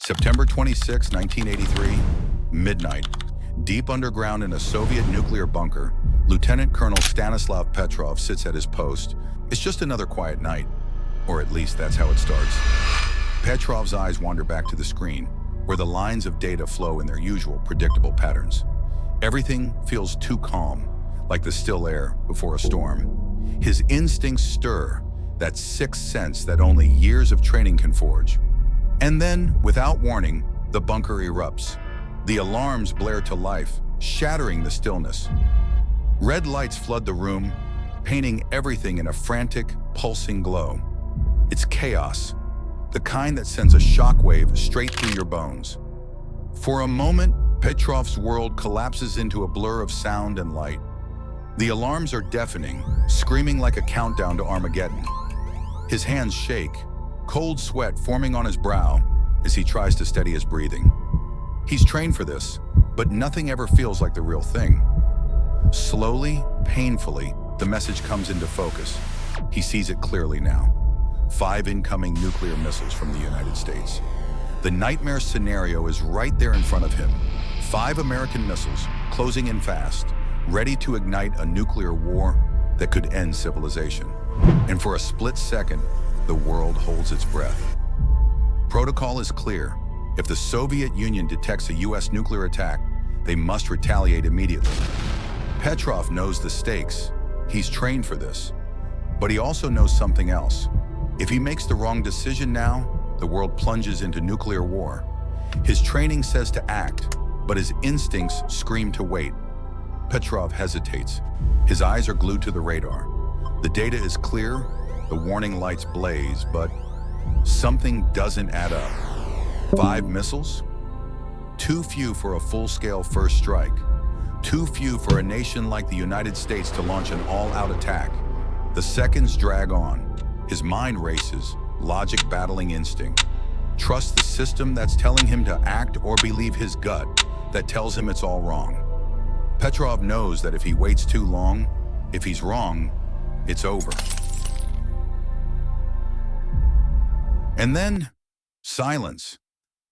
September 26, 1983, midnight. Deep underground in a Soviet nuclear bunker, Lieutenant Colonel Stanislav Petrov sits at his post. It's just another quiet night, or at least that's how it starts. Petrov's eyes wander back to the screen, where the lines of data flow in their usual predictable patterns. Everything feels too calm, like the still air before a storm. His instincts stir, that sixth sense that only years of training can forge. And then, without warning, the bunker erupts. The alarms blare to life, shattering the stillness. Red lights flood the room, painting everything in a frantic, pulsing glow. It's chaos, the kind that sends a shockwave straight through your bones. For a moment, Petrov's world collapses into a blur of sound and light. The alarms are deafening, screaming like a countdown to Armageddon. His hands shake, cold sweat forming on his brow as he tries to steady his breathing. He's trained for this, but nothing ever feels like the real thing. Slowly, painfully, the message comes into focus. He sees it clearly now. 5 incoming nuclear missiles from the United States. The nightmare scenario is right there in front of him. 5 American missiles, closing in fast, ready to ignite a nuclear war that could end civilization. And for a split second, the world holds its breath. Protocol is clear. If the Soviet Union detects a US nuclear attack, they must retaliate immediately. Petrov knows the stakes. He's trained for this. But he also knows something else. If he makes the wrong decision now, the world plunges into nuclear war. His training says to act, but his instincts scream to wait. Petrov hesitates. His eyes are glued to the radar. The data is clear, the warning lights blaze, but something doesn't add up. 5 missiles? Too few for a full-scale first strike. Too few for a nation like the United States to launch an all-out attack. The seconds drag on. His mind races, logic battling instinct. Trust the system that's telling him to act, or believe his gut that tells him it's all wrong. Petrov knows that if he waits too long, if he's wrong, it's over. And then, silence.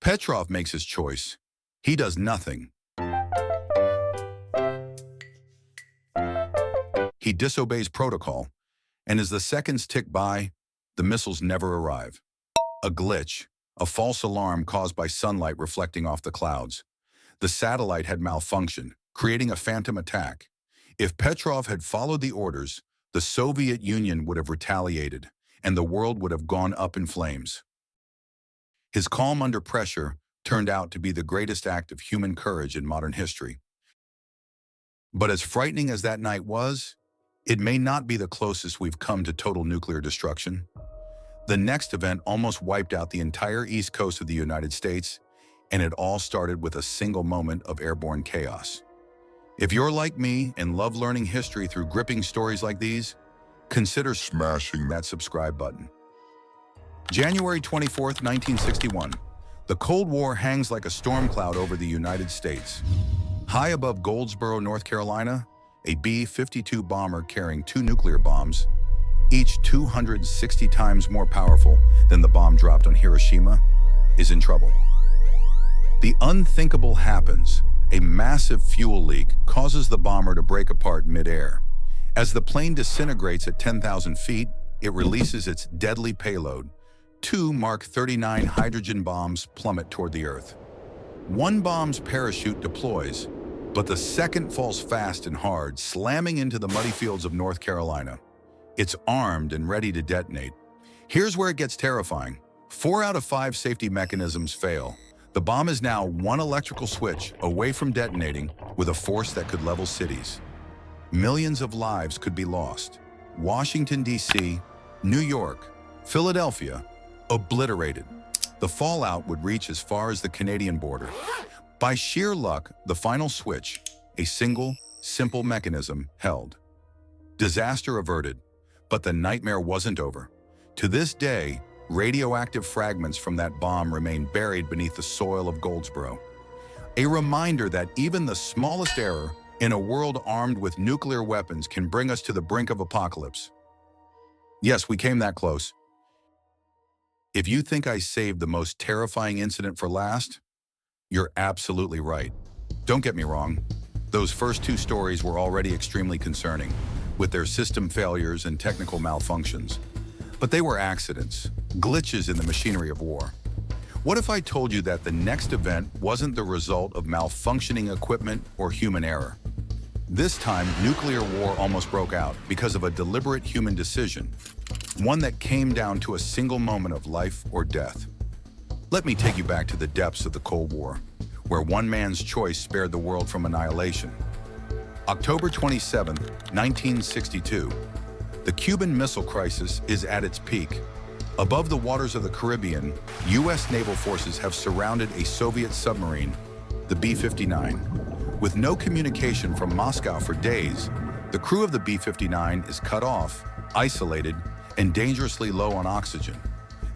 Petrov makes his choice. He does nothing. He disobeys protocol, and as the seconds tick by, the missiles never arrive. A glitch, a false alarm caused by sunlight reflecting off the clouds. The satellite had malfunctioned, creating a phantom attack. If Petrov had followed the orders, the Soviet Union would have retaliated, and the world would have gone up in flames. His calm under pressure turned out to be the greatest act of human courage in modern history. But as frightening as that night was, it may not be the closest we've come to total nuclear destruction. The next event almost wiped out the entire east coast of the United States, and it all started with a single moment of airborne chaos. If you're like me and love learning history through gripping stories like these, consider smashing that subscribe button. January 24th, 1961. The Cold War hangs like a storm cloud over the United States. High above Goldsboro, North Carolina, a B-52 bomber carrying 2 nuclear bombs, each 260 times more powerful than the bomb dropped on Hiroshima, is in trouble. The unthinkable happens. A massive fuel leak causes the bomber to break apart mid-air. As the plane disintegrates at 10,000 feet, it releases its deadly payload. 2 Mark 39 hydrogen bombs plummet toward the Earth. 1 bomb's parachute deploys, but the second falls fast and hard, slamming into the muddy fields of North Carolina. It's armed and ready to detonate. Here's where it gets terrifying. 4 out of 5 safety mechanisms fail. The bomb is now 1 electrical switch away from detonating with a force that could level cities. Millions of lives could be lost. Washington, D.C., New York, Philadelphia, obliterated. The fallout would reach as far as the Canadian border. By sheer luck, the final switch, a single, simple mechanism, held. Disaster averted, but the nightmare wasn't over. To this day, radioactive fragments from that bomb remain buried beneath the soil of Goldsboro. A reminder that even the smallest error in a world armed with nuclear weapons can bring us to the brink of apocalypse. Yes, we came that close. If you think I saved the most terrifying incident for last, you're absolutely right. Don't get me wrong, those first two stories were already extremely concerning, with their system failures and technical malfunctions. But they were accidents, glitches in the machinery of war. What if I told you that the next event wasn't the result of malfunctioning equipment or human error? This time, nuclear war almost broke out because of a deliberate human decision, one that came down to a single moment of life or death. Let me take you back to the depths of the Cold War, where one man's choice spared the world from annihilation. October 27, 1962, the Cuban Missile Crisis is at its peak. Above the waters of the Caribbean, U.S. naval forces have surrounded a Soviet submarine, the B-59. With no communication from Moscow for days, the crew of the B-59 is cut off, isolated, and dangerously low on oxygen.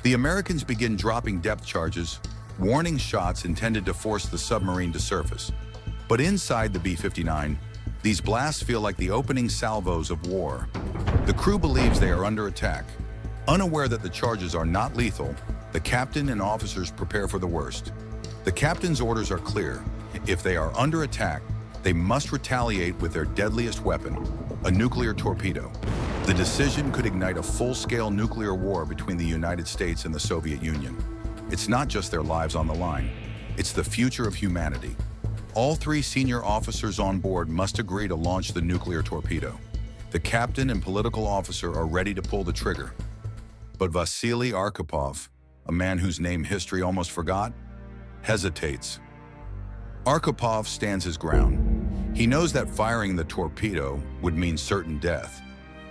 The Americans begin dropping depth charges, warning shots intended to force the submarine to surface. But inside the B-59, these blasts feel like the opening salvos of war. The crew believes they are under attack. Unaware that the charges are not lethal, the captain and officers prepare for the worst. The captain's orders are clear. If they are under attack, they must retaliate with their deadliest weapon, a nuclear torpedo. The decision could ignite a full-scale nuclear war between the United States and the Soviet Union. It's not just their lives on the line, it's the future of humanity. All three senior officers on board must agree to launch the nuclear torpedo. The captain and political officer are ready to pull the trigger. But Vasily Arkhipov, a man whose name history almost forgot, hesitates. Arkhipov stands his ground. He knows that firing the torpedo would mean certain death,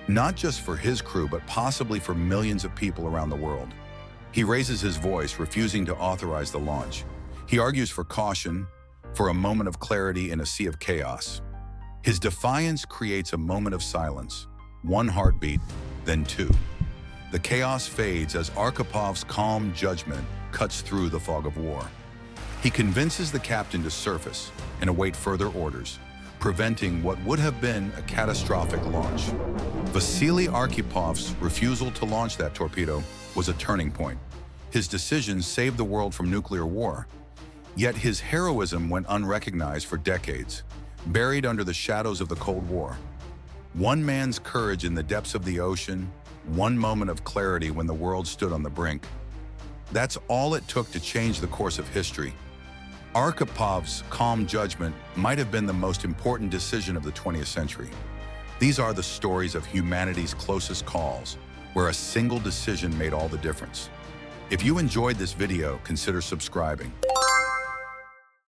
not just for his crew, but possibly for millions of people around the world. He raises his voice, refusing to authorize the launch. He argues for caution, for a moment of clarity in a sea of chaos. His defiance creates a moment of silence, one heartbeat, then two. The chaos fades as Arkhipov's calm judgment cuts through the fog of war. He convinces the captain to surface and await further orders, preventing what would have been a catastrophic launch. Vasily Arkhipov's refusal to launch that torpedo was a turning point. His decision saved the world from nuclear war. Yet his heroism went unrecognized for decades, buried under the shadows of the Cold War. One man's courage in the depths of the ocean, one moment of clarity when the world stood on the brink. That's all it took to change the course of history. Arkhipov's calm judgment might have been the most important decision of the 20th century. These are the stories of humanity's closest calls, where a single decision made all the difference. If you enjoyed this video, consider subscribing.